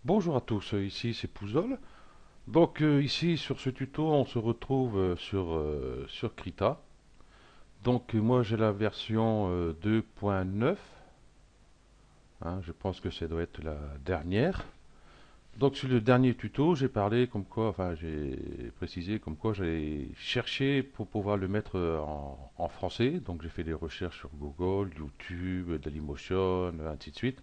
Bonjour à tous, ici c'est Pouzol. Donc ici sur ce tuto on se retrouve sur Krita. Donc moi j'ai la version 2.9, hein, je pense que ça doit être la dernière. Donc sur le dernier tuto j'ai parlé comme quoi, enfin j'ai précisé comme quoi j'ai cherché pour pouvoir le mettre en français. Donc j'ai fait des recherches sur Google, YouTube, Dailymotion, ainsi de suite.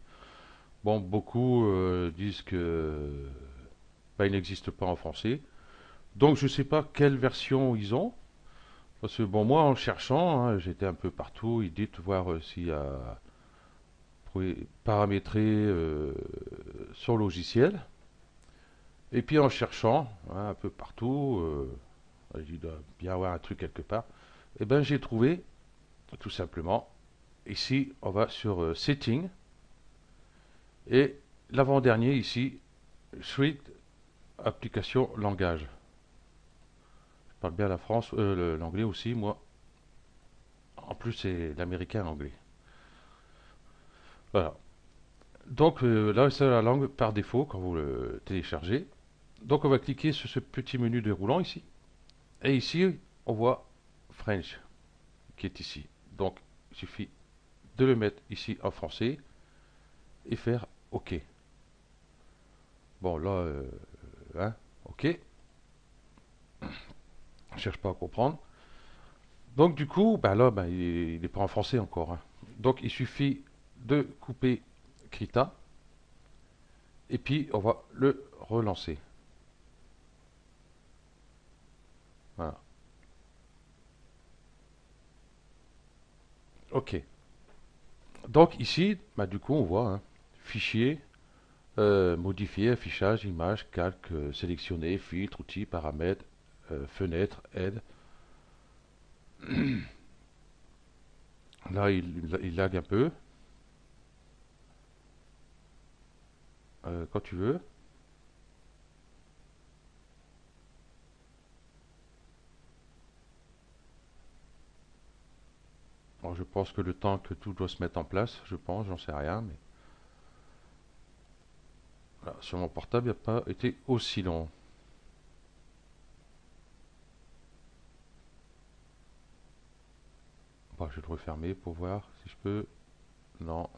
Bon, beaucoup disent que il n'existe pas en français. Donc je ne sais pas quelle version ils ont. Parce que bon, moi en cherchant, hein, j'étais un peu partout, ils disent voir s'il y a paramétrer son logiciel. Et puis en cherchant hein, un peu partout, il doit bien avoir un truc quelque part. Et ben j'ai trouvé tout simplement. Ici, on va sur Setting et l'avant-dernier ici, Suite Application Langage. Je parle bien la France, l'anglais aussi, moi. En plus, c'est l'américain anglais. Voilà. Donc là, c'est la langue par défaut quand vous le téléchargez. Donc on va cliquer sur ce petit menu déroulant ici. Et ici, on voit French qui est ici. Donc il suffit de le mettre ici en français et faire OK. Bon là, hein, OK. Je cherche pas à comprendre. Donc du coup, ben là, ben, il n'est pas en français encore, hein. Donc il suffit de couper Krita et puis on va le relancer. Voilà. OK. Donc ici, bah, du coup, on voit hein, fichier, modifier, affichage, image, calque, sélectionner, filtre, outils, paramètres, fenêtre, aide. Là, il lag un peu. Quand tu veux. Alors, je pense que le temps que tout doit se mettre en place, je pense, j'en sais rien, mais voilà, sur mon portable, il n'a pas été aussi long. Bon, je vais le refermer pour voir si je peux. Non,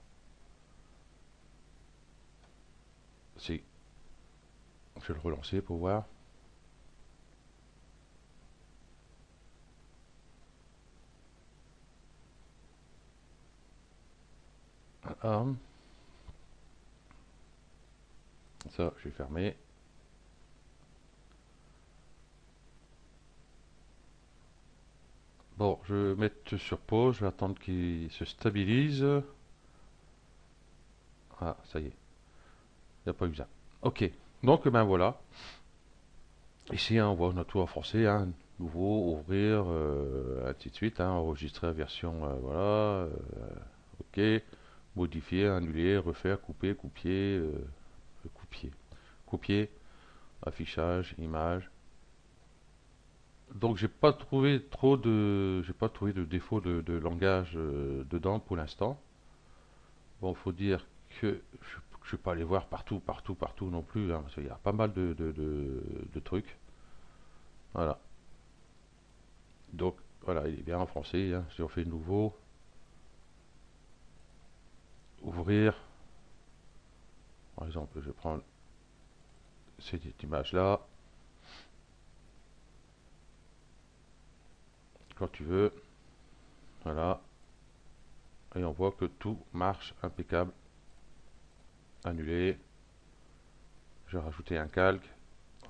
si. Je vais le relancer pour voir. Ah, ça, je vais fermer. Bon, je vais mettre sur pause, je vais attendre qu'il se stabilise. Ah, ça y est, il n'y a pas eu ça. Ok, donc ben voilà. Ici, hein, on voit notre tout en français, hein, nouveau, ouvrir, ainsi de suite, hein, enregistrer la version, voilà, ok, modifier, annuler, refaire, couper, coupier, copier, affichage, image. Donc j'ai pas trouvé de défaut de langage dedans pour l'instant. Bon, faut dire que je ne vais pas aller voir partout, partout, partout non plus, hein, parce qu'il y a pas mal de trucs. Voilà. Donc, voilà, il est bien en français, hein. Si on fait nouveau, ouvrir, par exemple, je prends cette image-là, quand tu veux, voilà, et on voit que tout marche impeccable. Annuler, je vais rajouter un calque,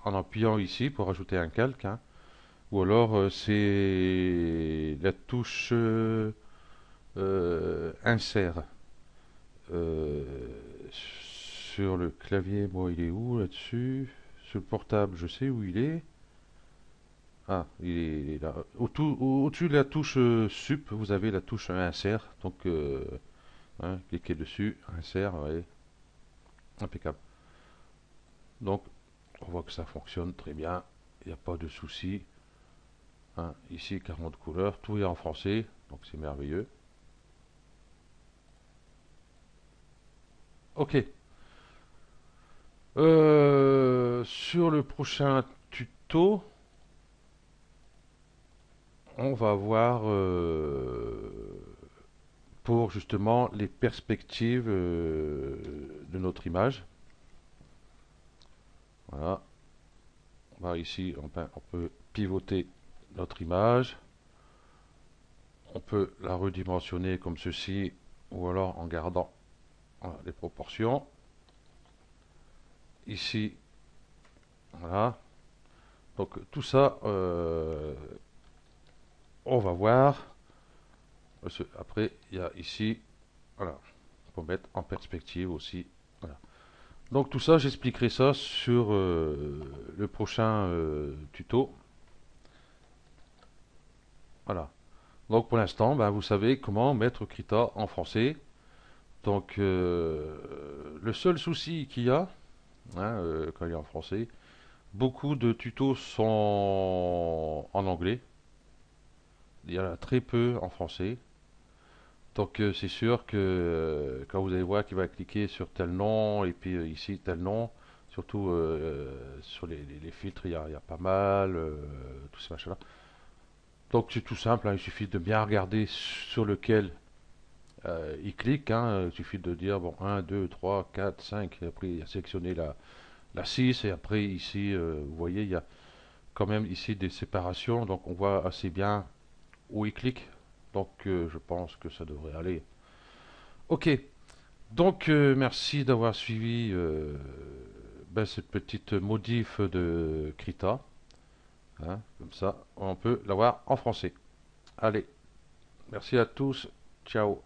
en appuyant ici pour rajouter un calque, hein. Ou alors c'est la touche insert. Euh, sur le clavier, bon, il est où là-dessus? Sur le portable, je sais où il est. Ah, il est là. Au-dessus de la touche sup, vous avez la touche insert. Donc, hein, cliquez dessus, insert, ouais, impeccable. Donc, on voit que ça fonctionne très bien. Il n'y a pas de souci, hein. Ici, 40 couleurs, tout est en français, donc c'est merveilleux. Ok, Sur le prochain tuto, on va voir pour justement les perspectives de notre image. Voilà. Ici, on peut pivoter notre image. On peut la redimensionner comme ceci, ou alors en gardant voilà, les proportions. Ici, voilà. Donc tout ça, on va voir. Après, il y a ici, voilà, pour mettre en perspective aussi. Voilà. Donc tout ça, j'expliquerai ça sur le prochain tuto. Voilà. Donc pour l'instant, ben, vous savez comment mettre Krita en français. Donc le seul souci qu'il y a, hein, quand il est en français, beaucoup de tutos sont en anglais. Il y en a très peu en français. Donc c'est sûr que quand vous allez voir qu'il va cliquer sur tel nom et puis ici tel nom, surtout sur les filtres, il y a pas mal, tout ces machins-là. Donc c'est tout simple, hein, il suffit de bien regarder sur lequel il clique. Hein, il suffit de dire bon 1, 2, 3, 4, 5, et après il a sélectionné la 6 et après ici, vous voyez, il y a quand même ici des séparations, donc on voit assez bien où il clique. Donc je pense que ça devrait aller. Ok, donc merci d'avoir suivi ben, cette petite modif de Krita. Hein, comme ça, on peut l'avoir en français. Allez, merci à tous. Ciao.